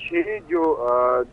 6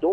2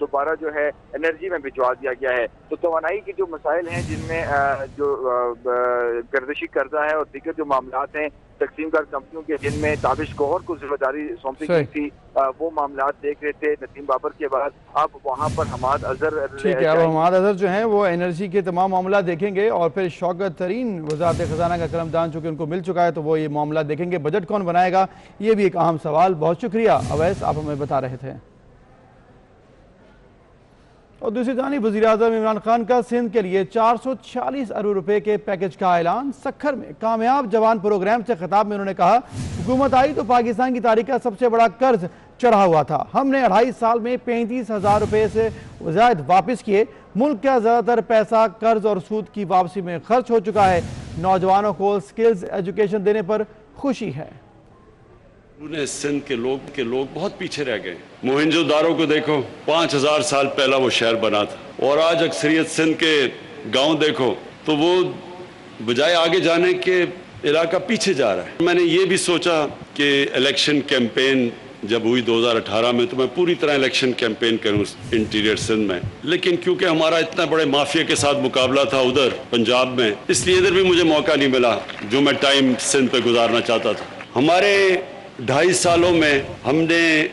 دوبارہ جو ہے انرجی میں بھجوا دیا گیا ہے۔ تو توانائی کے جو مسائل ہیں جن میں جو گردشی قرضہ ہے اور دیگر جو معاملات ہیں تقسیم کار کمپنیوں کے جن میں تابش گوہر کو ذمہ داری سونپی گئی تھی، وہ معاملات دیکھ رہے تھے ندیم بابر کے بعد۔ اب وہاں پر حماد اظہر ٹھیک ہے، اب حماد اظہر جو ہیں وہ انرجی کے تمام معاملات دیکھیں گے، اور پھر شوکت ترین وزارت خزانہ کا قلمدان چونکہ ان کو مل چکا ہے تو وہ یہ معاملات دیکھیں گے۔ بجٹ کون بنائے گا، یہ بھی ایک اہم سوال۔ بہت شکریہ اویس، آپ ہمیں بتا رہے تھے۔ اور دوسری جانب وزیراعظم عمران خان کا سندھ کے لیے 446 ارب روپے کے پیکج کا اعلان۔ سکھر میں کامیاب جوان پروگرام سے خطاب میں انہوں نے کہا، حکومت آئی تو پاکستان کی تاریخ کا سب سے بڑا قرض چڑھا ہوا تھا، ہم نے 2.5 سال میں 35,000 روپے سے زائد واپس کیے، ملک کا زیادہ تر پیسہ قرض اور سود کی واپسی میں خرچ ہو چکا ہے، نوجوانوں کو سکلز ایجوکیشن دینے پر خوشی ہے۔ سندھ کے لوگ بہت پیچھے رہ گئے۔ موہنجو دارو کو دیکھو، 5000 سال پہلا وہ شہر بنا تھا، اور آج اکثریت سندھ کے گاؤں دیکھو تو وہ بجائے آگے جانے کے علاقہ پیچھے جا رہا ہے۔ میں نے یہ بھی سوچا کہ الیکشن کیمپین جب ہوئی 2018 میں تو میں پوری طرح الیکشن کیمپین کروں انٹیریئر سندھ میں، لیکن کیونکہ ہمارا اتنا بڑے مافیا کے ساتھ مقابلہ تھا ادھر پنجاب میں، اس لیے ادھر بھی مجھے موقع نہیں ملا جو میں ٹائم سندھ پہ گزارنا چاہتا تھا۔ ہمارے 2.5 سالوں میں ہم نے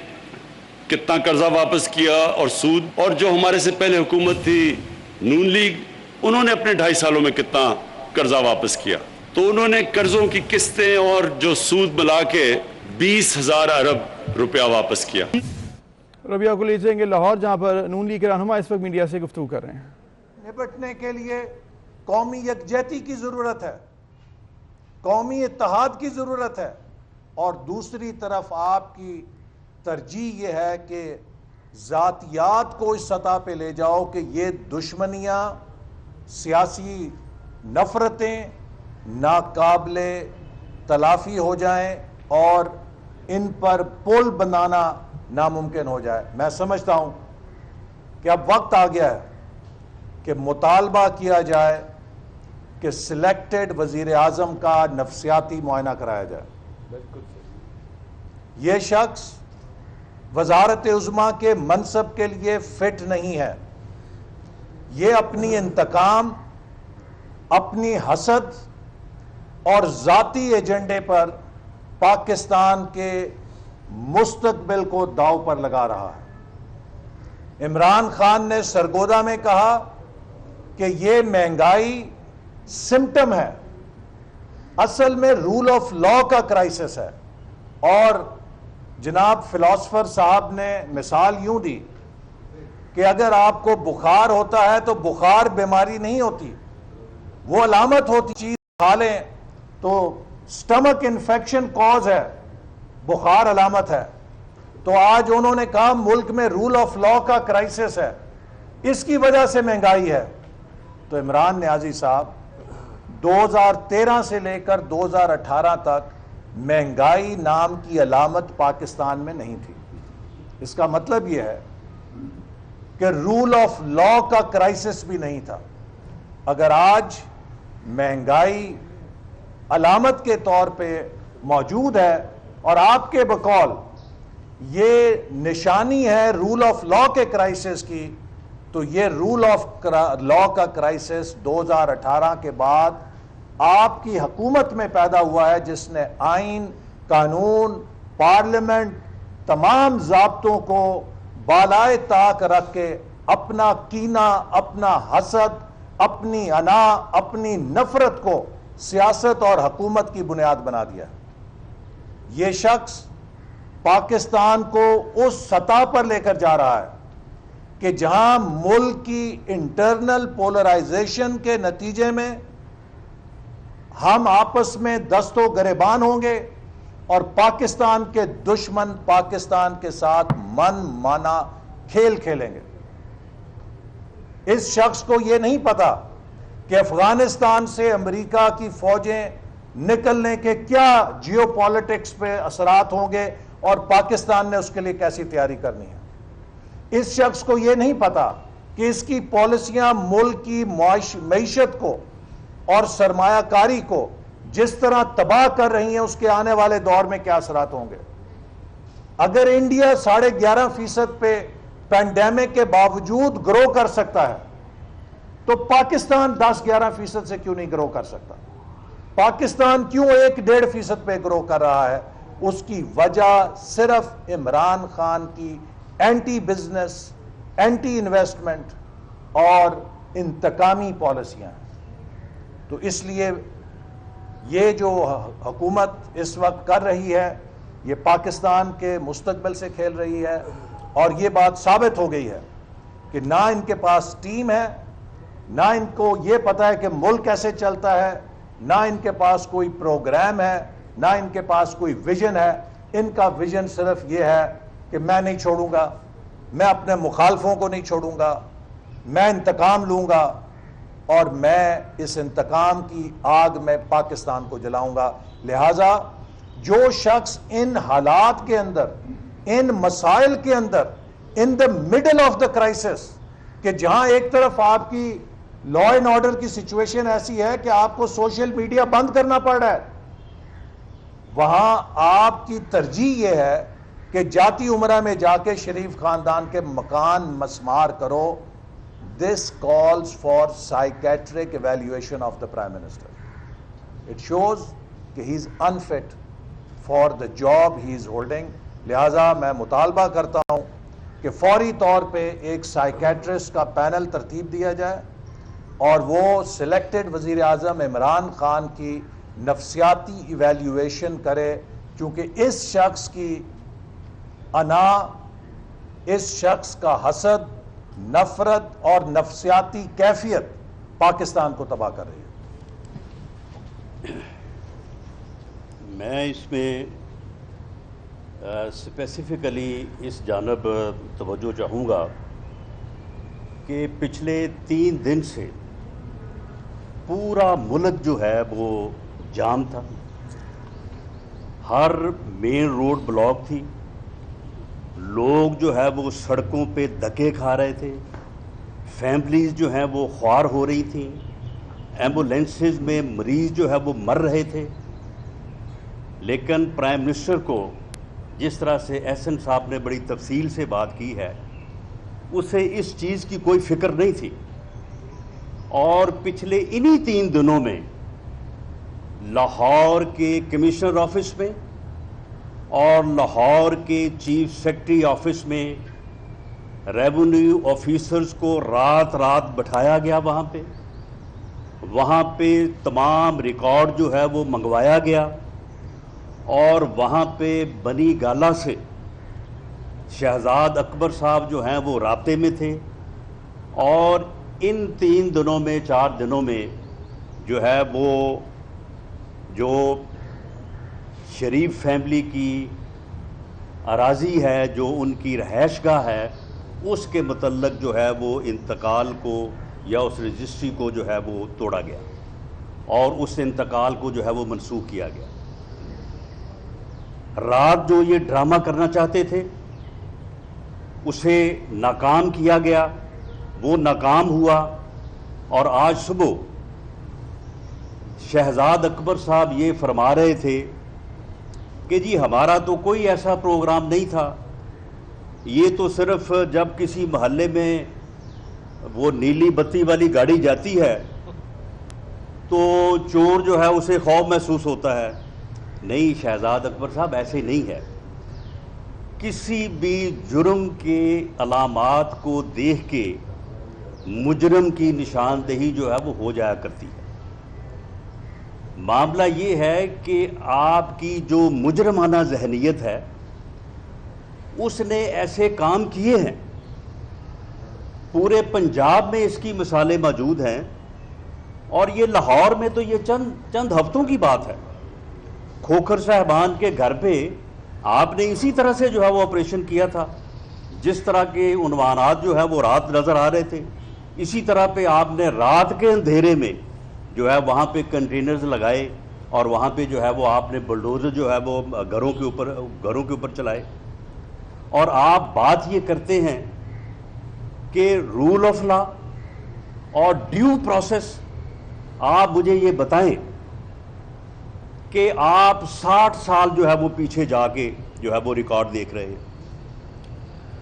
کتنا قرضہ واپس کیا اور سود، اور جو ہمارے سے پہلے حکومت تھی نون لیگ، انہوں نے اپنے 2.5 سالوں میں کتنا قرضہ واپس کیا، تو انہوں نے قرضوں کی قسطیں اور جو سود ملا کے 20,000 ارب روپیہ واپس کیا۔ ربیہ کو لے جائیں گے لاہور، جہاں پر نون لیگ کے رہنما اس وقت میڈیا سے گفتگو کر رہے ہیں۔ نپٹنے کے لیے قومی یکجہتی کی ضرورت ہے، قومی اتحاد کی ضرورت ہے، اور دوسری طرف آپ کی ترجیح یہ ہے کہ ذاتیات کو اس سطح پہ لے جاؤ کہ یہ دشمنیاں، سیاسی نفرتیں ناقابل تلافی ہو جائیں اور ان پر پل بنانا ناممکن ہو جائے۔ میں سمجھتا ہوں کہ اب وقت آ گیا ہے کہ مطالبہ کیا جائے کہ سلیکٹڈ وزیر اعظم کا نفسیاتی معائنہ کرایا جائے۔ یہ شخص وزارت عظمیٰ کے منصب کے لیے فٹ نہیں ہے۔ یہ اپنی انتقام، اپنی حسد اور ذاتی ایجنڈے پر پاکستان کے مستقبل کو داؤ پر لگا رہا ہے۔ عمران خان نے سرگودا میں کہا کہ یہ مہنگائی سمٹم ہے، اصل میں رول آف لا کا کرائسس ہے، اور جناب فلاسفر صاحب نے مثال یوں دی کہ اگر آپ کو بخار ہوتا ہے تو بخار بیماری نہیں ہوتی، وہ علامت ہوتی، چیز کھا لیں تو سٹمک انفیکشن کاز ہے، بخار علامت ہے۔ تو آج انہوں نے کہا ملک میں رول آف لا کا کرائسس ہے، اس کی وجہ سے مہنگائی ہے۔ تو عمران نیازی صاحب 2013 سے لے کر 2018 تک مہنگائی نام کی علامت پاکستان میں نہیں تھی۔ اس کا مطلب یہ ہے کہ رول آف لا کا کرائسس بھی نہیں تھا۔ اگر آج مہنگائی علامت کے طور پہ موجود ہے اور آپ کے بقول یہ نشانی ہے رول آف لا کے کرائسس کی، تو یہ رول آف لا کا کرائسس 2018 کے بعد آپ کی حکومت میں پیدا ہوا ہے، جس نے آئین، قانون، پارلیمنٹ، تمام ضابطوں کو بالائے طاق رکھ کے اپنا کینہ، اپنا حسد، اپنی انا، اپنی نفرت کو سیاست اور حکومت کی بنیاد بنا دیا۔ یہ شخص پاکستان کو اس سطح پر لے کر جا رہا ہے کہ جہاں ملک کی انٹرنل پولرائزیشن کے نتیجے میں ہم آپس میں دست و گریبان ہوں گے، اور پاکستان کے دشمن پاکستان کے ساتھ من مانا کھیل کھیلیں گے۔ اس شخص کو یہ نہیں پتا کہ افغانستان سے امریکہ کی فوجیں نکلنے کے کیا جیو پالیٹکس پہ اثرات ہوں گے اور پاکستان نے اس کے لیے کیسی تیاری کرنی ہے۔ اس شخص کو یہ نہیں پتا کہ اس کی پالیسیاں ملک کی معیشت کو اور سرمایہ کاری کو جس طرح تباہ کر رہی ہیں، اس کے آنے والے دور میں کیا اثرات ہوں گے۔ اگر انڈیا 11.5% پہ پینڈیمک کے باوجود گرو کر سکتا ہے تو پاکستان 10-11% سے کیوں نہیں گرو کر سکتا؟ پاکستان کیوں 1-1.5% پہ گرو کر رہا ہے؟ اس کی وجہ صرف عمران خان کی اینٹی بزنس، اینٹی انویسٹمنٹ اور انتقامی پالیسیاں ہیں۔ تو اس لیے یہ جو حکومت اس وقت کر رہی ہے یہ پاکستان کے مستقبل سے کھیل رہی ہے، اور یہ بات ثابت ہو گئی ہے کہ نہ ان کے پاس ٹیم ہے، نہ ان کو یہ پتا ہے کہ ملک کیسے چلتا ہے، نہ ان کے پاس کوئی پروگرام ہے، نہ ان کے پاس کوئی ویژن ہے۔ ان کا ویژن صرف یہ ہے کہ میں نہیں چھوڑوں گا، میں اپنے مخالفوں کو نہیں چھوڑوں گا، میں انتقام لوں گا، اور میں اس انتقام کی آگ میں پاکستان کو جلاؤں گا۔ لہٰذا جو شخص ان حالات کے اندر، ان مسائل کے اندر، in the middle of the crisis, کہ جہاں ایک طرف آپ کی لا اینڈ آرڈر کی سچویشن ایسی ہے کہ آپ کو سوشل میڈیا بند کرنا پڑ رہا ہے، وہاں آپ کی ترجیح یہ ہے کہ جاتی عمرہ میں جا کے شریف خاندان کے مکان مسمار کرو۔ This calls for psychiatric evaluation of the prime minister. It shows کہ he is unfit for the job he is holding. لہٰذا میں مطالبہ کرتا ہوں کہ فوری طور پہ ایک سائیکیٹرسٹ کا پینل ترتیب دیا جائے، اور وہ سلیکٹڈ وزیر اعظم عمران خان کی نفسیاتی ایویلیویشن کرے، کیونکہ اس شخص کی انا، اس شخص کا حسد، نفرت اور نفسیاتی کیفیت پاکستان کو تباہ کر رہی ہے۔ میں اس میں اسپیسیفکلی اس جانب توجہ چاہوں گا کہ پچھلے 3 دن سے پورا ملک جو ہے وہ جام تھا، ہر مین روڈ بلاک تھی، لوگ جو ہے وہ سڑکوں پہ دھکے کھا رہے تھے، فیملیز جو ہیں وہ خوار ہو رہی تھیں، ایمبولینسز میں مریض جو ہے وہ مر رہے تھے، لیکن پرائم منسٹر کو جس طرح سے احسن صاحب نے بڑی تفصیل سے بات کی ہے، اسے اس چیز کی کوئی فکر نہیں تھی، اور پچھلے انہی 3 دنوں میں لاہور کے کمشنر آفس میں اور لاہور کے چیف سیکرٹری آفس میں ریونیو آفیسرز کو رات رات بٹھایا گیا، وہاں پہ تمام ریکارڈ جو ہے وہ منگوایا گیا، اور وہاں پہ بنی گالا سے شہزاد اکبر صاحب جو ہیں وہ رابطے میں تھے، اور ان 3 دنوں میں 4 دنوں میں جو ہے وہ جو شریف فیملی کی اراضی ہے، جو ان کی رہائش گاہ ہے، اس کے متعلق جو ہے وہ انتقال کو یا اس رجسٹری کو جو ہے وہ توڑا گیا، اور اس انتقال کو جو ہے وہ منسوخ کیا گیا۔ رات جو یہ ڈرامہ کرنا چاہتے تھے اسے ناکام کیا گیا، وہ ناکام ہوا، اور آج صبح شہزاد اکبر صاحب یہ فرما رہے تھے کہ جی ہمارا تو کوئی ایسا پروگرام نہیں تھا، یہ تو صرف جب کسی محلے میں وہ نیلی بتی والی گاڑی جاتی ہے تو چور جو ہے اسے خوف محسوس ہوتا ہے۔ نہیں شہزاد اکبر صاحب، ایسے نہیں ہے، کسی بھی جرم کے علامات کو دیکھ کے مجرم کی نشاندہی جو ہے وہ ہو جایا کرتی ہے۔ معاملہ یہ ہے کہ آپ کی جو مجرمانہ ذہنیت ہے اس نے ایسے کام کیے ہیں، پورے پنجاب میں اس کی مثالیں موجود ہیں، اور یہ لاہور میں تو یہ چند ہفتوں کی بات ہے۔ کھوکھر صاحبان کے گھر پہ آپ نے اسی طرح سے جو ہے وہ آپریشن کیا تھا، جس طرح کے عنوانات جو ہے وہ رات نظر آ رہے تھے، اسی طرح پہ آپ نے رات کے اندھیرے میں جو ہے وہاں پہ کنٹینرز لگائے، اور وہاں پہ جو ہے وہ آپ نے بلڈوزر جو ہے وہ گھروں کے اوپر چلائے، اور آپ بات یہ کرتے ہیں کہ رول آف لا اور ڈیو پروسیس۔ آپ مجھے یہ بتائیں کہ آپ 60 سال جو ہے وہ پیچھے جا کے جو ہے وہ ریکارڈ دیکھ رہے ہیں،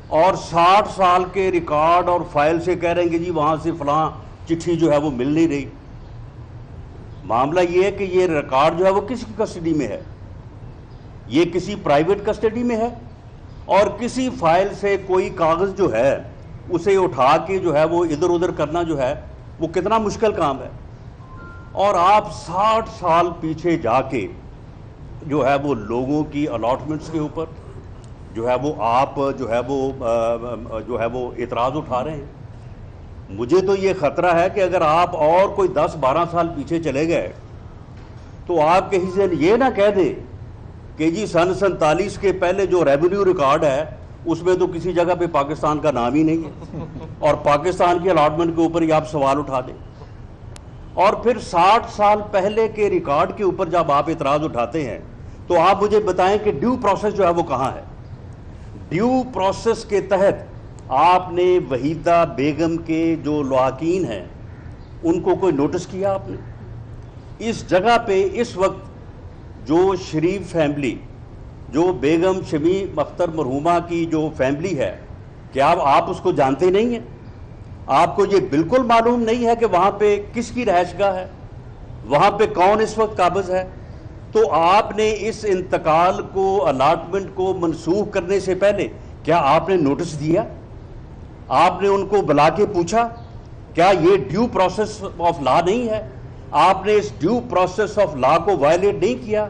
اور 60 سال کے ریکارڈ اور فائل سے کہہ رہے ہیں کہ جی وہاں سے فلاں چٹھی جو ہے وہ مل نہیں رہی. معاملہ یہ ہے کہ یہ ریکارڈ جو ہے وہ کس کی کسٹڈی میں ہے؟ یہ کسی پرائیویٹ کسٹڈی میں ہے، اور کسی فائل سے کوئی کاغذ جو ہے اسے اٹھا کے جو ہے وہ ادھر ادھر کرنا جو ہے وہ کتنا مشکل کام ہے. اور آپ 60 سال پیچھے جا کے جو ہے وہ لوگوں کی الاٹمنٹس کے اوپر جو ہے وہ آپ جو ہے وہ اعتراض اٹھا رہے ہیں. مجھے تو یہ خطرہ ہے کہ اگر آپ اور کوئی 10-12 سال پیچھے چلے گئے تو آپ کہیں سے یہ نہ کہہ دیں کہ جی سن 47 کے پہلے جو ریونیو ریکارڈ ہے اس میں تو کسی جگہ پہ پاکستان کا نام ہی نہیں ہے، اور پاکستان کی الاٹمنٹ کے اوپر ہی آپ سوال اٹھا دیں. اور پھر 60 سال پہلے کے ریکارڈ کے اوپر جب آپ اعتراض اٹھاتے ہیں تو آپ مجھے بتائیں کہ ڈیو پروسیس جو ہے وہ کہاں ہے؟ ڈیو پروسیس کے تحت آپ نے وحیدہ بیگم کے جو لواحقین ہیں ان کو کوئی نوٹس کیا آپ نے؟ اس جگہ پہ اس وقت جو شریف فیملی، جو بیگم شمیم اختر مرحومہ کی جو فیملی ہے، کیا آپ اس کو جانتے نہیں ہیں؟ آپ کو یہ بالکل معلوم نہیں ہے کہ وہاں پہ کس کی رہائش گاہ ہے، وہاں پہ کون اس وقت قابض ہے؟ تو آپ نے اس انتقال کو، الاٹمنٹ کو منسوخ کرنے سے پہلے کیا آپ نے نوٹس دیا؟ آپ نے ان کو بلا کے پوچھا کیا یہ ڈیو پروسیس آف لا نہیں ہے؟ آپ نے اس ڈیو پروسیس آف لا کو وائلیٹ نہیں کیا؟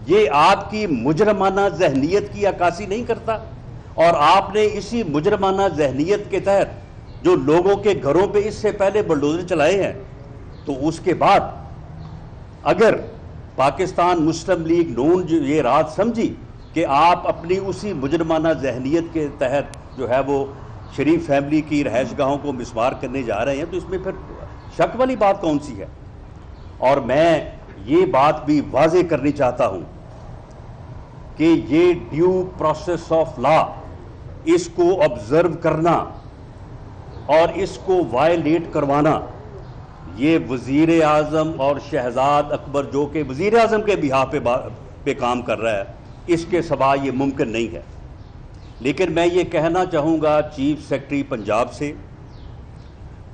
یہ آپ کی مجرمانہ ذہنیت کی عکاسی نہیں کرتا؟ اور آپ نے اسی مجرمانہ ذہنیت کے تحت جو لوگوں کے گھروں پہ اس سے پہلے بلڈوزر چلائے ہیں، تو اس کے بعد اگر پاکستان مسلم لیگ نون جو یہ رات سمجھی کہ آپ اپنی اسی مجرمانہ ذہنیت کے تحت جو ہے وہ شریف فیملی کی رہائش گاہوں کو مسمار کرنے جا رہے ہیں، تو اس میں پھر شک والی بات کون سی ہے؟ اور میں یہ بات بھی واضح کرنی چاہتا ہوں کہ یہ ڈیو پروسیس آف لا، اس کو آبزرو کرنا اور اس کو وائلیٹ کروانا، یہ وزیر اعظم اور شہزاد اکبر جو کہ وزیر اعظم کے بہاف پہ کام کر رہا ہے، اس کے سوا یہ ممکن نہیں ہے. لیکن میں یہ کہنا چاہوں گا چیف سیکرٹری پنجاب سے،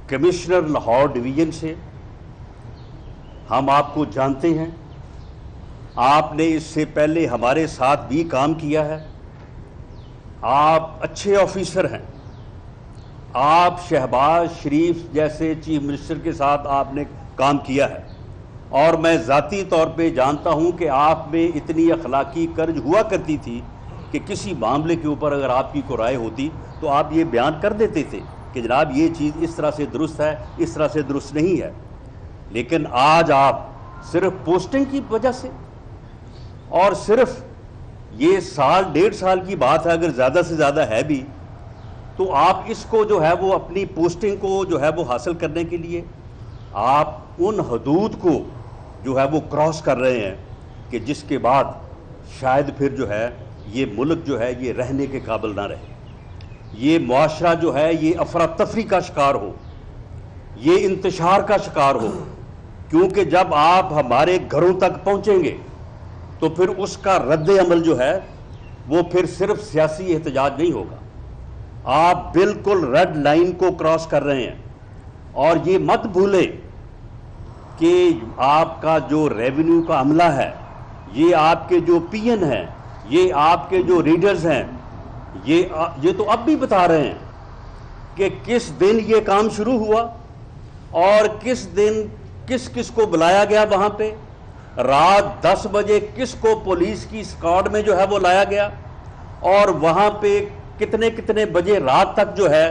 کمشنر لاہور ڈویژن سے، ہم آپ کو جانتے ہیں، آپ نے اس سے پہلے ہمارے ساتھ بھی کام کیا ہے، آپ اچھے آفیسر ہیں، آپ شہباز شریف جیسے چیف منسٹر کے ساتھ آپ نے کام کیا ہے، اور میں ذاتی طور پہ جانتا ہوں کہ آپ میں اتنی اخلاقی کرج ہوا کرتی تھی کہ کسی معاملے کے اوپر اگر آپ کی کوئی رائے ہوتی تو آپ یہ بیان کر دیتے تھے کہ جناب یہ چیز اس طرح سے درست ہے، اس طرح سے درست نہیں ہے. لیکن آج آپ صرف پوسٹنگ کی وجہ سے، اور صرف یہ 1.5 سال کی بات ہے، اگر زیادہ سے زیادہ ہے بھی، تو آپ اس کو جو ہے وہ اپنی پوسٹنگ کو جو ہے وہ حاصل کرنے کے لیے آپ ان حدود کو جو ہے وہ کراس کر رہے ہیں کہ جس کے بعد شاید پھر جو ہے یہ ملک جو ہے یہ رہنے کے قابل نہ رہے، یہ معاشرہ جو ہے یہ افراتفری کا شکار ہو، یہ انتشار کا شکار ہو. کیونکہ جب آپ ہمارے گھروں تک پہنچیں گے تو پھر اس کا رد عمل جو ہے وہ پھر صرف سیاسی احتجاج نہیں ہوگا. آپ بالکل ریڈ لائن کو کراس کر رہے ہیں، اور یہ مت بھولیں کہ آپ کا جو ریونیو کا عملہ ہے، یہ آپ کے جو پی این ہیں، یہ آپ کے جو ریڈرز ہیں، یہ تو اب بھی بتا رہے ہیں کہ کس دن یہ کام شروع ہوا اور کس دن کس کس کو بلایا گیا وہاں پہ، رات 10 بجے کس کو پولیس کی اسکواڈ میں جو ہے وہ لایا گیا، اور وہاں پہ کتنے کتنے بجے رات تک جو ہے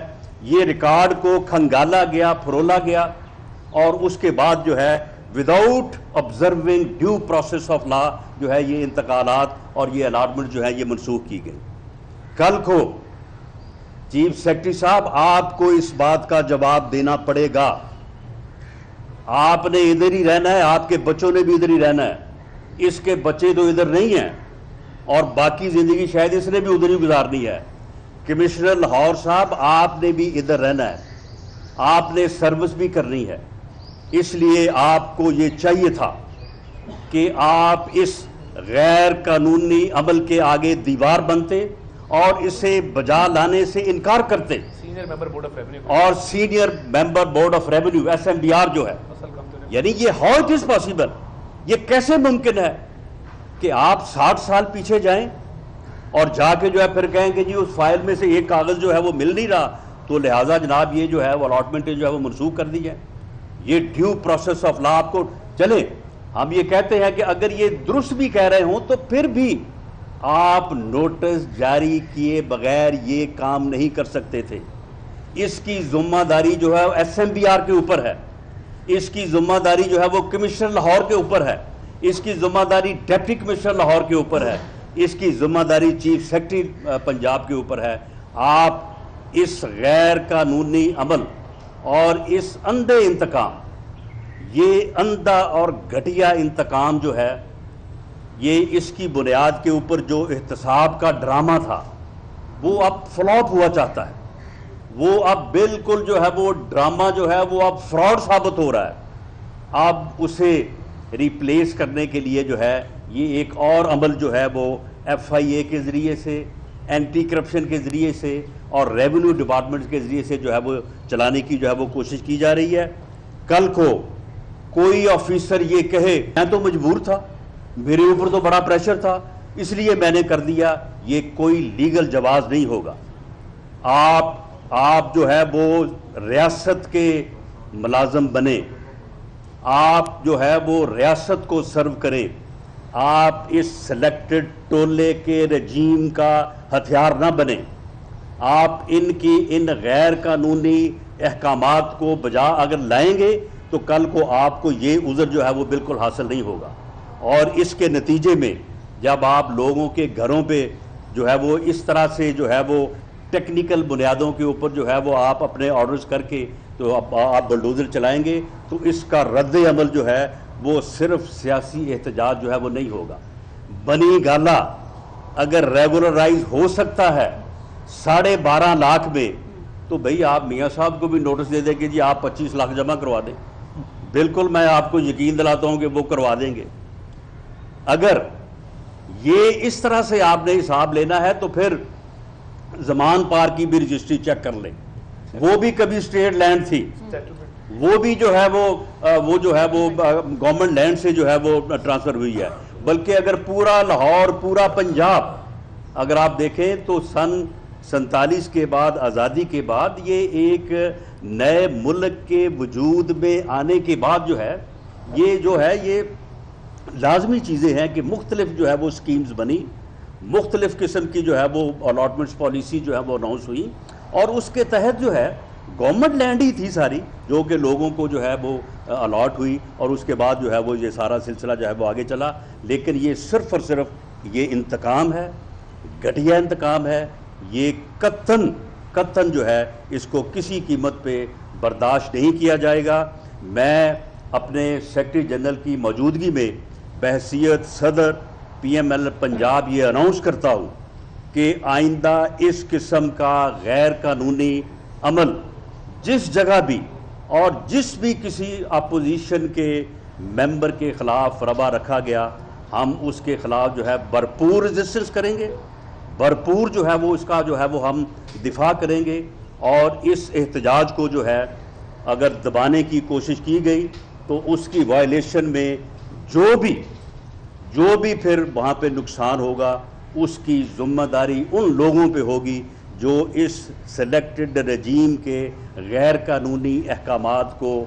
یہ ریکارڈ کو کھنگالا گیا، پھرولا گیا، اور اس کے بعد جو ہے without observing due process of law جو ہے یہ انتقالات اور یہ الاٹمنٹ جو ہے یہ منسوخ کی گئی. کل کو چیف سیکرٹری صاحب آپ کو اس بات کا جواب دینا پڑے گا. آپ نے ادھر ہی رہنا ہے، آپ کے بچوں نے بھی ادھر ہی رہنا ہے، اس کے بچے تو ادھر نہیں ہیں، اور باقی زندگی شاید اس نے بھی ادھر ہی گزارنی ہے. کمشنر لاہور صاحب آپ نے بھی ادھر رہنا ہے، آپ نے سروس بھی کرنی ہے. اس لیے آپ کو یہ چاہیے تھا کہ آپ اس غیر قانونی عمل کے آگے دیوار بنتے اور اسے بجا لانے سے انکار کرتے اور senior member board of revenue SMBR جو ہے، یعنی یہ ہاؤ اٹ از پاسبل، یہ کیسے ممکن ہے کہ آپ 60 سال پیچھے جائیں اور جا کے جو ہے پھر کہیں کہ جی اس فائل میں سے ایک کاغذ جو ہے وہ مل نہیں رہا، تو لہٰذا جناب یہ جو ہے وہ الاٹمنٹ جو ہے وہ منسوخ کر دی جائے۔ یہ ڈیو پروسیس آف لا آپ کو چلے، ہم یہ کہتے ہیں کہ اگر یہ درست بھی کہہ رہے ہوں تو پھر بھی آپ نوٹس جاری کیے بغیر یہ کام نہیں کر سکتے تھے۔ اس کی ذمہ داری جو ہے SMBR کے اوپر ہے، اس کی ذمہ داری جو ہے وہ کمشنر لاہور کے اوپر ہے، اس کی ذمہ داری ڈپٹی کمشنر لاہور کے اوپر ہے، اس کی ذمہ داری چیف سیکرٹری پنجاب کے اوپر ہے۔ آپ اس غیر قانونی عمل اور اس اندھے انتقام، یہ اندھا اور گھٹیا انتقام جو ہے، یہ اس کی بنیاد کے اوپر جو احتساب کا ڈرامہ تھا وہ اب فلاپ ہوا چاہتا ہے، وہ اب بالکل جو ہے وہ ڈرامہ جو ہے وہ اب فراڈ ثابت ہو رہا ہے۔ اب اسے ریپلیس کرنے کے لیے جو ہے یہ ایک اور عمل جو ہے وہ FIA کے ذریعے سے، اینٹی کرپشن کے ذریعے سے اور ریونیو ڈپارٹمنٹ کے ذریعے سے جو ہے وہ چلانے کی جو ہے وہ کوشش کی جا رہی ہے۔ کل کو کوئی آفیسر یہ کہے میں تو مجبور تھا، میرے اوپر تو بڑا پریشر تھا اس لیے میں نے کر دیا، یہ کوئی لیگل جواز نہیں ہوگا۔ آپ جو ہے وہ ریاست کے ملازم بنے، آپ جو ہے وہ ریاست کو سرو کریں، آپ اس سلیکٹڈ ٹولے کے رجیم کا ہتھیار نہ بنیں، آپ ان کی ان غیر قانونی احکامات کو بجا اگر لائیں گے تو کل کو آپ کو یہ عذر جو ہے وہ بالکل حاصل نہیں ہوگا۔ اور اس کے نتیجے میں جب آپ لوگوں کے گھروں پہ جو ہے وہ اس طرح سے جو ہے وہ ٹیکنیکل بنیادوں کے اوپر جو ہے وہ آپ اپنے آرڈرز کر کے تو آپ بلڈوزر چلائیں گے تو اس کا رد عمل جو ہے وہ صرف سیاسی احتجاج جو ہے وہ نہیں ہوگا۔ بنی گالا اگر ریگولرائز ہو سکتا ہے 12.5 لاکھ میں تو بھئی آپ میاں صاحب کو بھی نوٹس دے دیں کہ جی آپ 25 لاکھ جمع کروا دیں، بالکل میں آپ کو یقین دلاتا ہوں کہ وہ کروا دیں گے۔ اگر یہ اس طرح سے آپ نے حساب لینا ہے تو پھر زمان پار کی بھی رجسٹری چیک کر لیں، وہ بھی کبھی اسٹیٹ لینڈ تھی، وہ بھی جو ہے وہ جو ہے وہ گورنمنٹ لینڈ سے جو ہے وہ ٹرانسفر ہوئی ہے۔ بلکہ اگر پورا لاہور، پورا پنجاب اگر آپ دیکھیں تو سن 47 کے بعد، آزادی کے بعد، یہ ایک نئے ملک کے وجود میں آنے کے بعد جو ہے یہ لازمی چیزیں ہیں کہ مختلف جو ہے وہ سکیمز بنی، مختلف قسم کی جو ہے وہ الاٹمنٹس پالیسی جو ہے وہ اناؤنس ہوئی، اور اس کے تحت جو ہے گورنمنٹ لینڈ ہی تھی ساری جو کہ لوگوں کو جو ہے وہ الاٹ ہوئی، اور اس کے بعد جو ہے وہ یہ سارا سلسلہ جو ہے وہ آگے چلا۔ لیکن یہ صرف اور صرف یہ انتقام ہے، گھٹیا انتقام ہے، یہ قطعاً جو ہے اس کو کسی قیمت پہ برداشت نہیں کیا جائے گا۔ میں اپنے سیکرٹری جنرل کی موجودگی میں بحیثیت صدر PML پنجاب یہ اناؤنس کرتا ہوں کہ آئندہ اس قسم کا غیر قانونی عمل جس جگہ بھی اور جس بھی کسی اپوزیشن کے ممبر کے خلاف روا رکھا گیا، ہم اس کے خلاف جو ہے بھرپور ریزسٹنس کریں گے، بھرپور جو ہے وہ اس کا جو ہے وہ ہم دفاع کریں گے، اور اس احتجاج کو جو ہے اگر دبانے کی کوشش کی گئی تو اس کی وائلیشن میں جو بھی پھر وہاں پہ نقصان ہوگا اس کی ذمہ داری ان لوگوں پہ ہوگی جو اس سلیکٹڈ رجیم کے غیر قانونی احکامات کو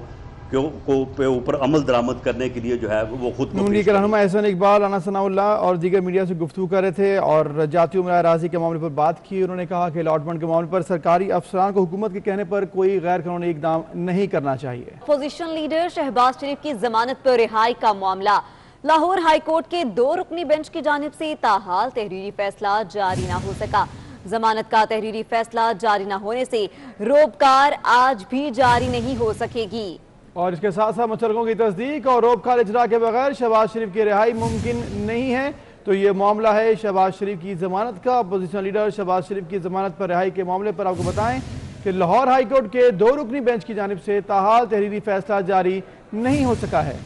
پہ اوپر عمل درآمد کرنے کے لیے جو ہے وہ خود نون لیگ کے رہنما احسن اقبال، رانا ثناء اللہ اور دیگر میڈیا سے گفتگو کر رہے تھے اور جاتی امراء اراضی کے معاملے پر بات کی۔ انہوں نے کہا کہ الاٹمنٹ کے معاملے پر سرکاری افسران کو حکومت کے کہنے پر کوئی غیر قانونی اقدام نہیں کرنا چاہیے۔ اپوزیشن لیڈر شہباز شریف کی ضمانت پر رہائی کا معاملہ لاہور ہائی کورٹ کے 2 رکنی بینچ کی جانب سے تاحال تحریری فیصلہ جاری نہ ہو سکا۔ ضمانت کا تحریری فیصلہ جاری نہ ہونے سے روبکار آج بھی جاری نہیں ہو سکے گی۔ اور اس کے ساتھ ساتھ متعلقوں کی تصدیق اور روبکار اجرا کے بغیر شہباز شریف کی رہائی ممکن نہیں ہے۔ تو یہ معاملہ ہے شہباز شریف کی ضمانت کا۔ اپوزیشن لیڈر شہباز شریف کی ضمانت پر رہائی کے معاملے پر آپ کو بتائیں کہ لاہور ہائی کورٹ کے 2 رکنی بینچ کی جانب سے تاحال تحریری فیصلہ جاری نہیں ہو سکا ہے۔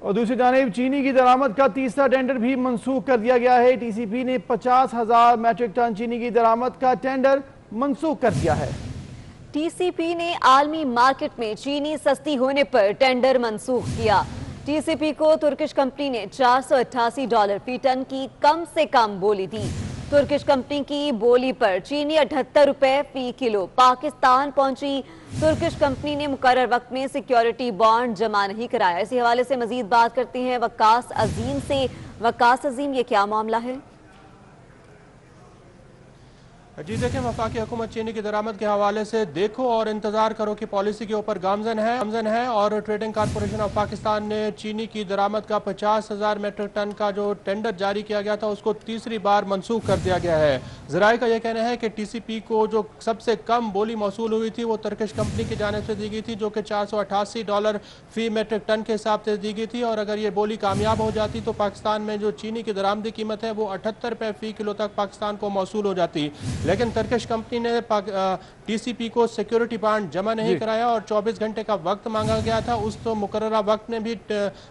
اور دوسری جانب چینی کی درآمد کا تیسرا ٹینڈر بھی منسوخ کر دیا گیا ہے۔ ٹی سی پی نے 50,000 میٹرک ٹن چینی کی درآمد کا ٹینڈر منسوخ کر دیا ہے۔ ٹی سی پی نے عالمی مارکیٹ میں چینی سستی ہونے پر ٹینڈر منسوخ کیا۔ ٹی سی پی کو ترکش کمپنی نے $488 فی ٹن کی کم سے کم بولی دی۔ ترکش کمپنی کی بولی پر چینی $78 فی کلو پاکستان پہنچی۔ ترکش کمپنی نے مقرر وقت میں سیکیورٹی بانڈ جمع نہیں کرایا۔ اسی حوالے سے مزید بات کرتے ہیں وقاص عظیم سے۔ وقاص عظیم، یہ کیا معاملہ ہے؟ جی دیکھیں، وفاقی حکومت چینی کی درآمد کے حوالے سے دیکھو اور انتظار کرو کی پالیسی کے اوپر گامزن ہے اور ٹریڈنگ کارپوریشن آف پاکستان نے چینی کی درآمد کا 50,000 میٹرک ٹن کا جو ٹینڈر جاری کیا گیا تھا اس کو تیسری بار منسوخ کر دیا گیا ہے۔ ذرائع کا یہ کہنا ہے کہ ٹی سی پی کو جو سب سے کم بولی موصول ہوئی تھی وہ ترکش کمپنی کی جانب سے دی گئی تھی، جو کہ $488 فی میٹرک ٹن کے حساب سے دی گئی تھی، اور اگر یہ بولی کامیاب ہو جاتی تو پاکستان میں جو چینی کی درآمدی قیمت ہے وہ $78 فی کلو تک پاکستان کو موصول ہو جاتی۔ لیکن ترکش کمپنی نے ٹی سی پی کو سیکیورٹی بانڈ جمع نہیں کرایا اور 24 گھنٹے کا وقت مانگا گیا تھا۔ اس تو مقررہ وقت میں بھی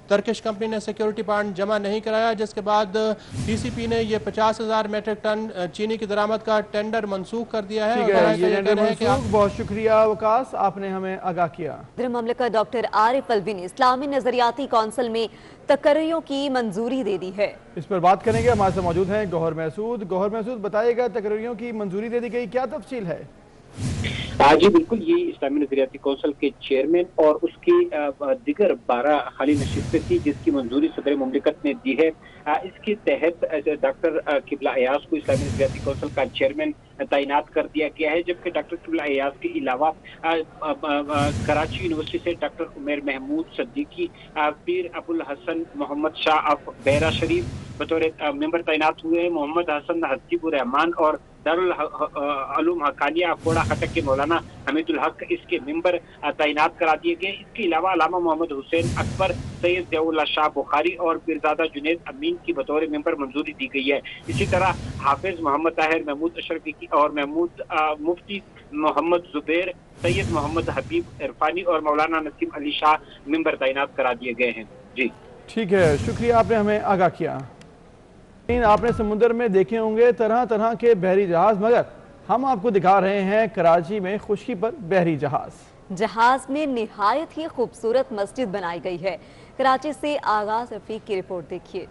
ترکش کمپنی نے سیکیورٹی بانڈ جمع نہیں کرایا، جس کے بعد ٹی سی پی نے یہ 50,000 میٹرک ٹن چینی کی درآمد کا ٹینڈر منسوخ کر دیا ہے۔ بہت شکریہ وقاص، آپ نے ہمیں آگاہ کیا۔ صدر مملکت ڈاکٹر عارف الوی نے اسلامی نظریاتی کونسل میں تقرریوں کی منظوری دے دی ہے۔ اس پر بات کریں گے، ہمارے ساتھ موجود ہیں گوہر محسود۔ گوہر محسود، بتائیے گا تقرریوں کی منظوری دے دی گئی، کیا تفصیل ہے؟ جی بالکل، یہ اسلامی نظریاتی کونسل کے چیئرمین اور اس کی دیگر 12 خالی نشستیں تھی جس کی منظوری صدر مملکت نے دی ہے۔ اس کے تحت ڈاکٹر قبلہ ایاز کو اسلامی نظریاتی کونسل کا چیئرمین تعینات کر دیا گیا ہے، جبکہ ڈاکٹر قبلہ ایاز کے علاوہ کراچی یونیورسٹی سے ڈاکٹر عمیر محمود صدیقی، پیر ابوالحسن محمد شاہ آف بیرا شریف بطور ممبر تعینات ہوئے ہیں۔ محمد حسن حجیب الرحمان اور دارالعلوم حقانیہ اکوڑا خٹک کے مولانا حمید الحق اس کے ممبر تعینات کرا دیے گئے۔ اس کے علاوہ علامہ محمد حسین اکبر، سید ضیاء اللہ شاہ بخاری اور پیرزادہ جنید امین کی بطور ممبر منظوری دی گئی ہے۔ اسی طرح حافظ محمد طاہر، محمود اشرفی اور مفتی محمد زبیر، سید محمد حبیب عرفانی اور مولانا نسیم علی شاہ ممبر تعینات کرا دیے گئے ہیں۔ جی ٹھیک ہے، شکریہ، آپ نے ہمیں آگاہ کیا۔ آپ نے سمندر میں دیکھے ہوں گے طرح طرح کے بحری جہاز، مگر ہم آپ کو دکھا رہے ہیں کراچی میں خشکی پر بحری جہاز میں نہایت ہی خوبصورت مسجد بنائی گئی ہے۔ کراچی سے آغاز رفیق کی رپورٹ دیکھیے۔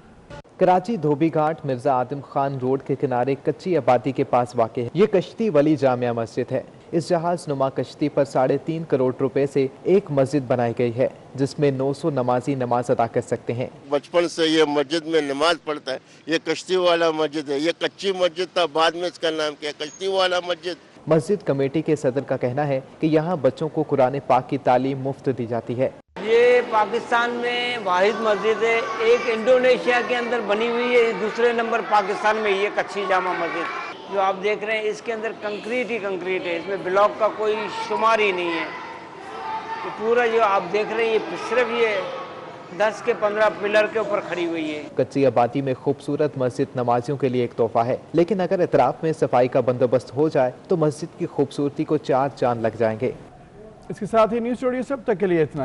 کراچی دھوبی گھاٹ مرزا آدم خان روڈ کے کنارے کچی آبادی کے پاس واقع ہے۔ یہ کشتی والی جامع مسجد ہے۔ اس جہاز نما کشتی پر 3.5 کروڑ روپے سے ایک مسجد بنائی گئی ہے، جس میں 900 نمازی نماز ادا کر سکتے ہیں۔ بچپن سے یہ مسجد میں نماز پڑھتا ہے۔ یہ کشتی والا مسجد ہے، یہ کچی مسجد تھا، بعد میں اس کا نام کیا کشتی والا مسجد۔ مسجد کمیٹی کے صدر کا کہنا ہے کہ یہاں بچوں کو قرآن پاک کی تعلیم مفت دی جاتی ہے۔ یہ پاکستان میں واحد مسجد ہے، ایک انڈونیشیا کے اندر بنی ہوئی ہے، دوسرے نمبر پاکستان میں یہ کچی جامع مسجد جو آپ دیکھ رہے ہیں، اس کے اندر کنکریٹ ہی کنکریٹ ہے، اس میں بلاک کا کوئی شمار ہی نہیں ہے۔ یہ پورا جو آپ دیکھ رہے ہیں یہ صرف یہ 10 کے 15 پلر کے اوپر کھڑی ہوئی ہے۔ کچی آبادی میں خوبصورت مسجد نمازیوں کے لیے ایک تحفہ ہے، لیکن اگر اطراف میں صفائی کا بندوبست ہو جائے تو مسجد کی خوبصورتی کو 4 چاند لگ جائیں گے۔ اس کے ساتھ ہی نیوز اسٹوڈیو سے اب تک کے لیے اتنا ہے۔